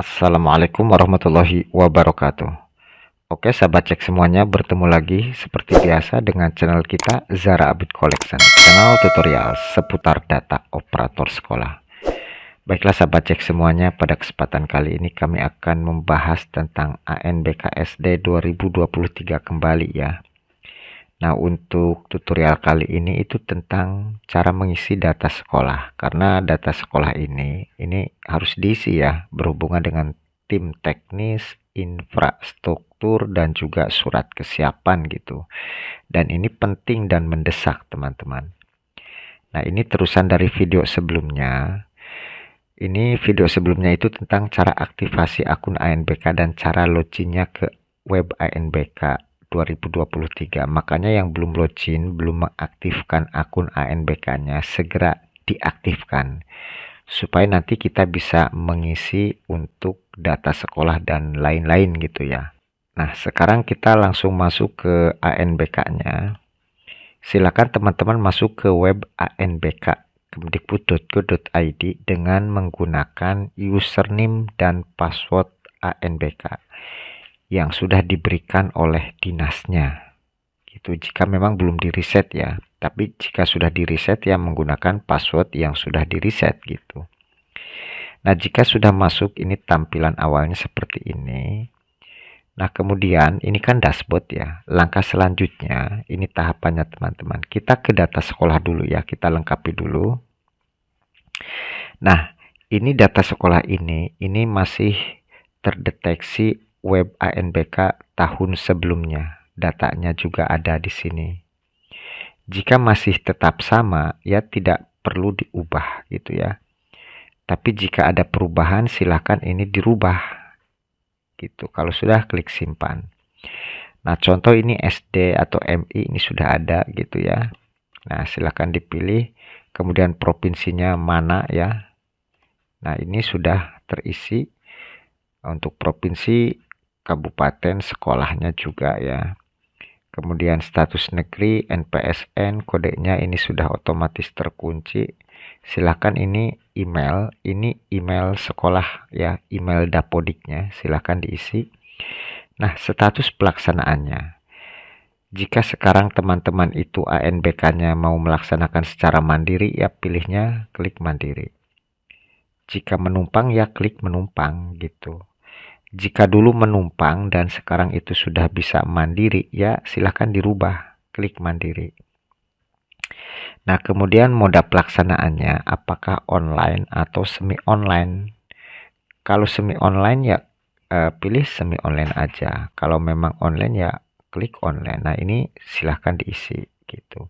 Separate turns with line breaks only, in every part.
Assalamualaikum warahmatullahi wabarakatuh. Oke, sahabat cek semuanya, bertemu lagi seperti biasa dengan channel kita Zara Abid Collection, channel tutorial seputar data operator sekolah. Baiklah sahabat cek semuanya, pada kesempatan kali ini kami akan membahas tentang ANBK SD 2023 kembali ya. Nah, untuk tutorial kali ini itu tentang cara mengisi data sekolah. Karena data sekolah ini harus diisi ya, berhubungan dengan tim teknis, infrastruktur, dan juga surat kesiapan gitu. Dan ini penting dan mendesak teman-teman. Nah, ini terusan dari video sebelumnya. Ini video sebelumnya itu tentang cara aktivasi akun ANBK dan cara loginnya ke web ANBK 2023. Makanya yang belum login, belum mengaktifkan akun ANBK-nya, segera diaktifkan supaya nanti kita bisa mengisi untuk data sekolah dan lain-lain gitu ya. Nah, sekarang kita langsung masuk ke ANBK-nya. Silakan teman-teman masuk ke web ANBK kemdikbud.go.id dengan menggunakan username dan password ANBK yang sudah diberikan oleh dinasnya gitu. Jika memang belum di reset ya, tapi jika sudah di reset ya menggunakan password yang sudah di reset gitu. Nah, jika sudah masuk, ini tampilan awalnya seperti ini. Nah, kemudian ini kan dashboard ya. Langkah selanjutnya, ini tahapannya teman-teman. Kita ke data sekolah dulu ya, kita lengkapi dulu. Nah, ini data sekolah ini masih terdeteksi web ANBK tahun sebelumnya. Datanya juga ada di sini. Jika masih tetap sama, ya tidak perlu diubah gitu ya. Tapi jika ada perubahan, silakan ini dirubah gitu. Kalau sudah, klik simpan. Nah, contoh ini SD atau MI ini sudah ada gitu ya. Nah, silakan dipilih. Kemudian provinsinya mana ya. Nah, ini sudah terisi. Untuk provinsi, kabupaten, sekolahnya juga ya. Kemudian status negeri, NPSN, kodenya ini sudah otomatis terkunci. Silakan ini email sekolah ya, email dapodiknya, silakan diisi. Nah, status pelaksanaannya. Jika sekarang teman-teman itu ANBK-nya mau melaksanakan secara mandiri, ya pilihnya klik mandiri. Jika menumpang, ya klik menumpang gitu. Jika dulu menumpang dan sekarang itu sudah bisa mandiri, ya silahkan dirubah, klik mandiri. Nah, kemudian moda pelaksanaannya, apakah online atau semi online. Kalau semi online ya pilih semi online aja. Kalau memang online ya klik online. Nah, ini silahkan diisi gitu.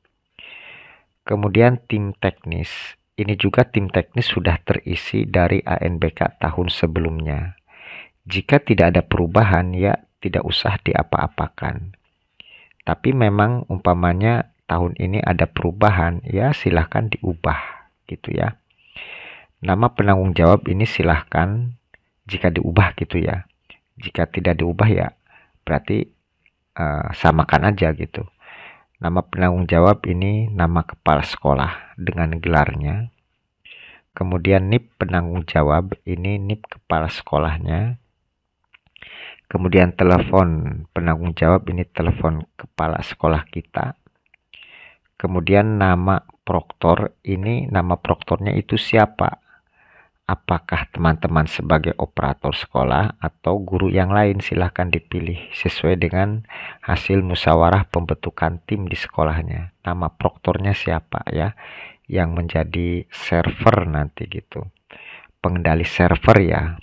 Kemudian tim teknis. Ini juga tim teknis sudah terisi dari ANBK tahun sebelumnya. Jika tidak ada perubahan ya tidak usah diapa-apakan. Tapi memang umpamanya tahun ini ada perubahan ya silahkan diubah gitu ya. Nama penanggung jawab ini silahkan jika diubah gitu ya. Jika tidak diubah ya berarti samakan aja gitu. Nama penanggung jawab ini nama kepala sekolah dengan gelarnya. Kemudian NIP penanggung jawab ini NIP kepala sekolahnya. Kemudian telepon penanggung jawab ini telepon kepala sekolah kita. Kemudian nama proktor ini nama proktornya itu siapa? Apakah teman-teman sebagai operator sekolah atau guru yang lain, silahkan dipilih sesuai dengan hasil musyawarah pembentukan tim di sekolahnya. Nama proktornya siapa ya? Yang menjadi server nanti gitu. Pengendali server ya.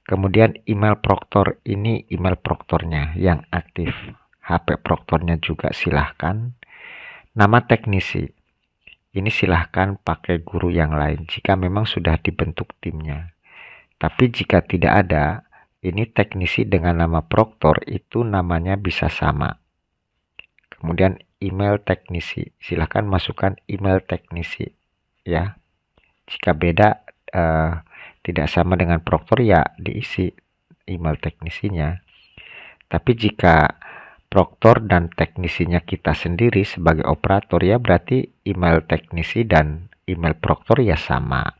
Kemudian email proktor ini email proktornya yang aktif. HP proktornya juga silahkan. Nama teknisi. Ini silahkan pakai guru yang lain jika memang sudah dibentuk timnya. Tapi jika tidak ada, ini teknisi dengan nama proktor itu namanya bisa sama. Kemudian email teknisi. Silahkan masukkan email teknisi. Ya. Jika beda tidak sama dengan proktor ya diisi email teknisinya. Tapi jika proktor dan teknisinya kita sendiri sebagai operator ya berarti email teknisi dan email proktor ya sama.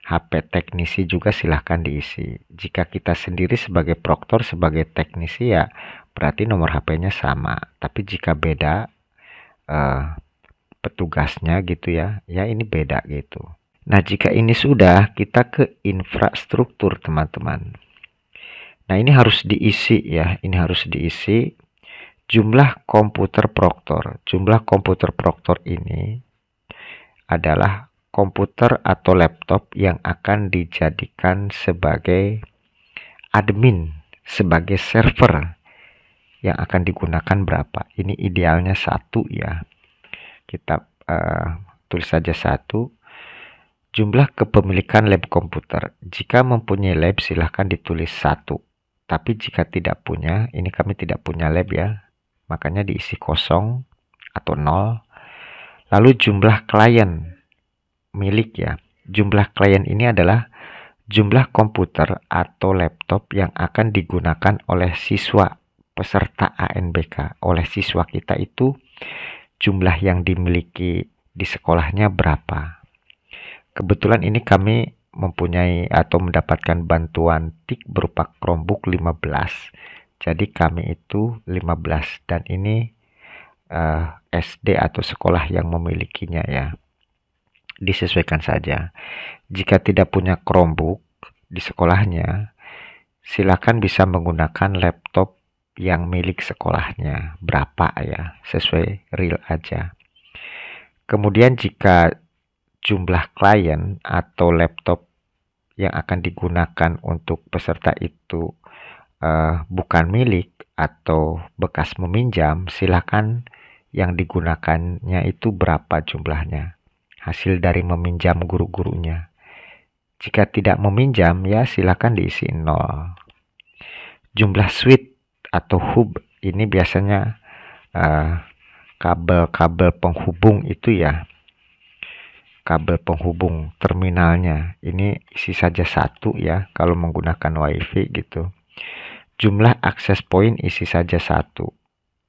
HP teknisi juga silahkan diisi. Jika kita sendiri sebagai proktor, sebagai teknisi ya berarti nomor HP-nya sama. Tapi jika beda petugasnya gitu ya, ya ini beda gitu. Nah, jika ini sudah, kita ke infrastruktur teman-teman. Nah, ini harus diisi ya, ini harus diisi jumlah komputer proktor. Jumlah komputer proktor ini adalah komputer atau laptop yang akan dijadikan sebagai admin, sebagai server yang akan digunakan berapa. Ini idealnya 1 ya. Kita tulis saja 1. Jumlah kepemilikan lab komputer. Jika mempunyai lab silahkan ditulis 1. Tapi jika tidak punya, ini kami tidak punya lab ya, makanya diisi kosong atau 0. Lalu jumlah klien milik ya. Jumlah klien ini adalah jumlah komputer atau laptop yang akan digunakan oleh siswa peserta ANBK. Oleh siswa kita itu jumlah yang dimiliki di sekolahnya berapa. Kebetulan ini kami mempunyai atau mendapatkan bantuan TIK berupa Chromebook 15. Jadi kami itu 15 dan ini SD atau sekolah yang memilikinya ya. Disesuaikan saja. Jika tidak punya Chromebook di sekolahnya, silakan bisa menggunakan laptop yang milik sekolahnya. Berapa ya, sesuai real aja. Kemudian jika jumlah klien atau laptop yang akan digunakan untuk peserta itu bukan milik atau bekas meminjam, silakan yang digunakannya itu berapa jumlahnya. Hasil dari meminjam guru-gurunya. Jika tidak meminjam ya silakan diisi 0. Jumlah switch atau hub ini biasanya kabel-kabel penghubung itu ya. Kabel penghubung terminalnya ini isi saja 1 ya kalau menggunakan WiFi gitu. Jumlah akses point isi saja 1.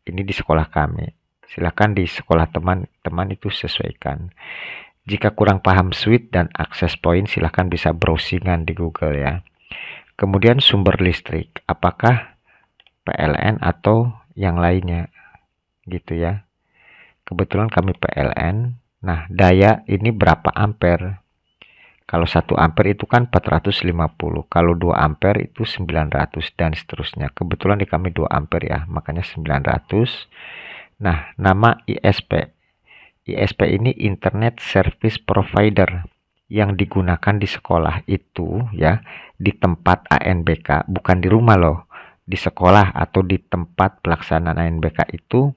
Ini di sekolah kami. Silakan di sekolah teman-teman itu sesuaikan. Jika kurang paham switch dan akses point silakan bisa browsingan di Google ya. Kemudian sumber listrik, apakah PLN atau yang lainnya gitu ya. Kebetulan kami PLN. Nah, daya ini berapa ampere? Kalau 1 ampere itu kan 450. Kalau 2 ampere itu 900 dan seterusnya. Kebetulan di kami 2 ampere ya, makanya 900. Nah, nama ISP. ISP ini Internet Service Provider yang digunakan di sekolah itu ya, di tempat ANBK, bukan di rumah loh. Di sekolah atau di tempat pelaksanaan ANBK itu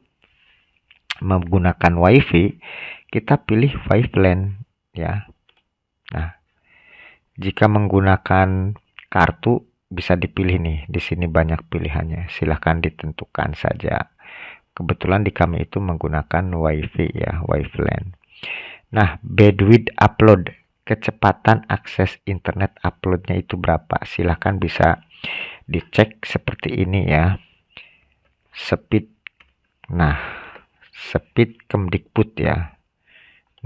menggunakan WiFi, kita pilih WiFi ya. Nah, jika menggunakan kartu bisa dipilih nih, di sini banyak pilihannya. Silahkan ditentukan saja. Kebetulan di kami itu menggunakan WiFi ya, WiFi LAN. Nah, bandwidth upload, kecepatan akses internet uploadnya itu berapa? Silahkan bisa dicek seperti ini ya. Speed. Nah, speed Kemdikbud ya.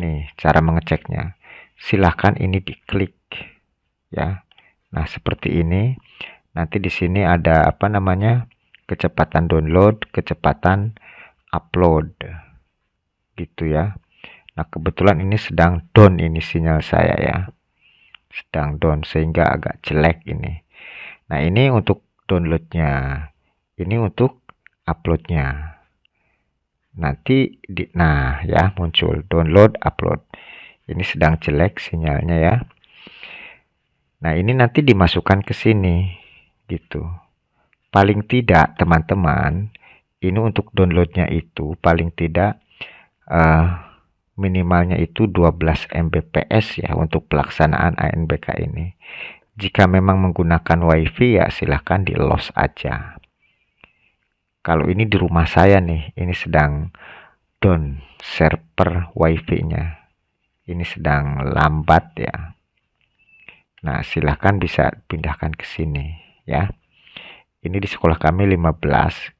Nih, cara mengeceknya. Silahkan ini diklik ya. Nah, seperti ini. Nanti di sini ada apa namanya? Kecepatan download, kecepatan upload gitu ya. Nah, kebetulan ini sedang down ini sinyal saya ya. Sedang down sehingga agak jelek ini. Nah, ini untuk downloadnya. Ini untuk uploadnya. Nanti nah ya muncul download upload. Ini sedang jelek sinyalnya ya. Nah, ini nanti dimasukkan ke sini gitu. Paling tidak teman-teman, ini untuk downloadnya itu paling tidak minimalnya itu 12 Mbps ya untuk pelaksanaan ANBK ini. Jika memang menggunakan WiFi ya silahkan di los aja. Kalau ini di rumah saya nih, ini sedang down server WiFi-nya. Ini sedang lambat ya. Nah, silahkan bisa pindahkan ke sini ya. Ini di sekolah kami 15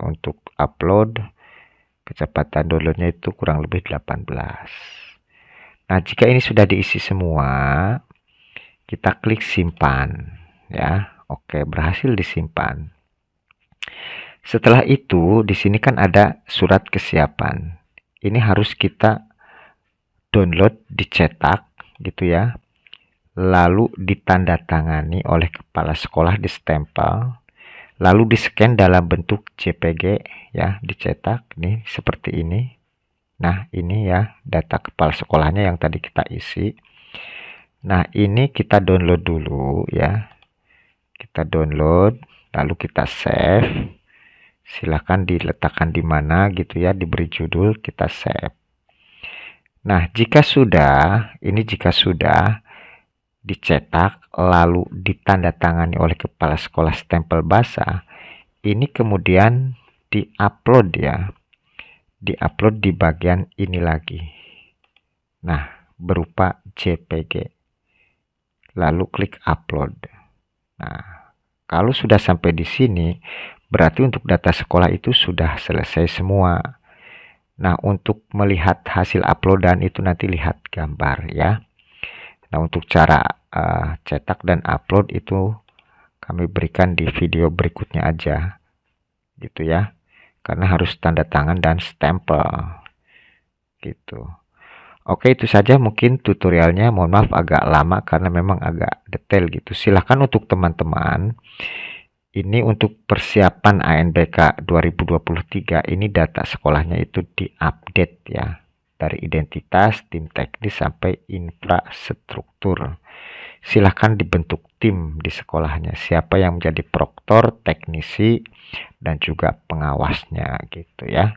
untuk upload, kecepatan downloadnya itu kurang lebih 18. Nah, jika ini sudah diisi semua, Kita klik simpan ya. Oke, berhasil disimpan. Setelah itu di sini kan ada surat kesiapan. Ini harus kita download, dicetak gitu ya. Lalu ditandatangani oleh kepala sekolah, distempel, lalu di-scan dalam bentuk JPG ya, dicetak nih seperti ini. Nah, ini ya data kepala sekolahnya yang tadi kita isi. Nah, ini kita download dulu ya. Kita download, lalu kita save. Silahkan diletakkan di mana gitu ya, diberi judul, kita save. Nah, jika sudah dicetak lalu ditandatangani oleh kepala sekolah stempel basah, ini kemudian diupload ya, diupload di bagian ini lagi. Nah, berupa JPG, lalu klik upload. Nah, kalau sudah sampai di sini berarti untuk data sekolah itu sudah selesai semua. Nah, untuk melihat hasil uploadan itu nanti lihat gambar ya. Nah, untuk cara cetak dan upload itu kami berikan di video berikutnya aja gitu ya, karena harus tanda tangan dan stempel gitu. Oke, itu saja mungkin tutorialnya. Mohon maaf agak lama karena memang agak detail gitu. Silahkan untuk teman-teman, ini untuk persiapan ANBK 2023 ini data sekolahnya itu diupdate ya, dari identitas, tim teknis sampai infrastruktur. Silahkan dibentuk tim di sekolahnya, siapa yang menjadi proktor, teknisi, dan juga pengawasnya gitu ya.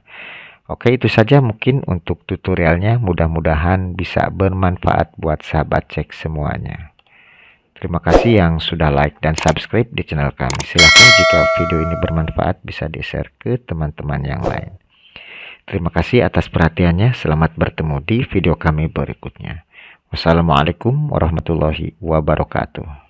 Oke, itu saja mungkin untuk tutorialnya. Mudah-mudahan bisa bermanfaat buat sahabat cek semuanya. Terima kasih yang sudah like dan subscribe di channel kami. Silahkan jika video ini bermanfaat bisa di-share ke teman-teman yang lain. Terima kasih atas perhatiannya. Selamat bertemu di video kami berikutnya. Wassalamualaikum warahmatullahi wabarakatuh.